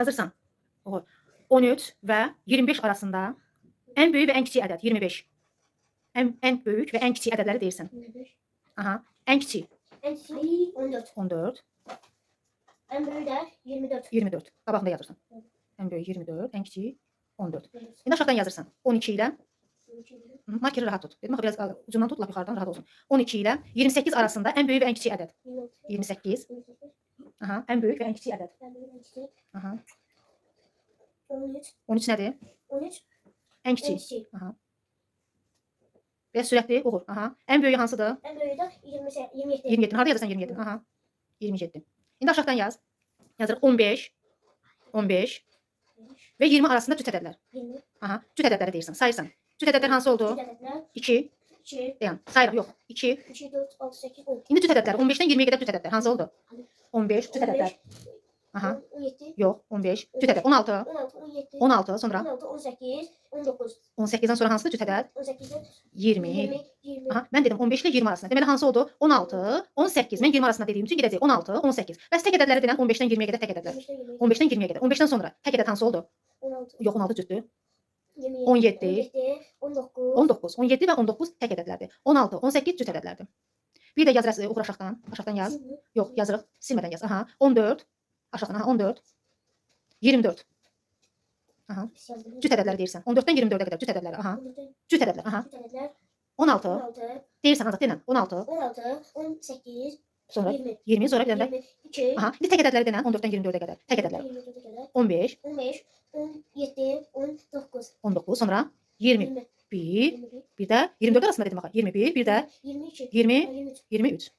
Hazırsan. Oğul. 13 ve 25 arasında en büyük ve en küçük ədəd 25. En büyük ve en küçük ədədləri deyirsən. 25. Aha. En küçük En küçük 14. 14, En büyüğü de 24. 24. Qabağında yazırsan. En büyük 24, en küçük 14. İndi aşağıdan yazırsan. 12 ile markeri rahat tut. Dedim axı biraz ucundan tut, lap yuxarıdan rahat olsun. 12 ile 28 arasında en büyük ve en küçük ədəd. 28. Aha. En büyük ve en küçük ədəd. En büyüğü en küçük. Aha. 13. 13 nədir? 13. En En küçük. küçük. Aha. Biraz sürətli olur. Aha. En büyüğü hansıdır? En büyüğü de 27. 27. Harda yazırsan 27? Aha. 27. İndi aşağıdan yaz. Yazırıq 15, 15 ve 20 arasında cüt ədədlər. 20. Aha. Cüt ədədləri deyirsən. Sayırsan. Cüt ədədlər hansı oldu? Cüt 2. 2. Dayan. Sayırıq. Yox. 2. 2, 4, 6, 8, 10. İndi cüt ədədlər. 15-dən 20-yə qədər cüt ədədlər. Hansı oldu? 15 cüt ədədlər. Aha. 17. Yox. 15 cüt ədəd. 16. 16, 17. 16 sonra 16, 18, 19. 18-dən sonra hansıdır cüt ədəd? 18'den 20. 20. 20. Aha, mən dedim 15 ilə 20 arasında. Deməli hansı oldu? 16, 18. Mən 20 arasında dediyim üçün gedəcək 16, 18. Bəs tək ədədləri deyilən 15-dən 20-yə qədər tək ədədlər. 15-dən 20-yə qədər. 15-dən sonra tək ədəd hansı oldu? 16. Yox, 16 cütdür. 20. 17. 19. 19. 17 və 19 tək ədədlərdir. 16, 18 cüt ədədlərdir. Bir də yazırıq, oxur aşağıdan. Aşağıdan yaz. Yox, yazırıq. Silmədən yaz. Aha, 14. Aşağıdan, aha, 14. 24. Aha. Cüt ədədləri deyirsən. 14-dən 24-ə qədər cüt ədədləri. Aha. Cüt ədədlər. Aha. 16. 16. Deyirsən ancaq denən. 16. 16. 18. Sonra 20. 20 sonra bir də 22. aha. İndi tək ədədləri denən 14-dən 24-ə qədər. Tək ədədləri. 15, 15. 17. 19. 19 sonra 20. 20. 1, bir də 24 arasında dedim axı. 21, bir də 22. 20, 23. 23.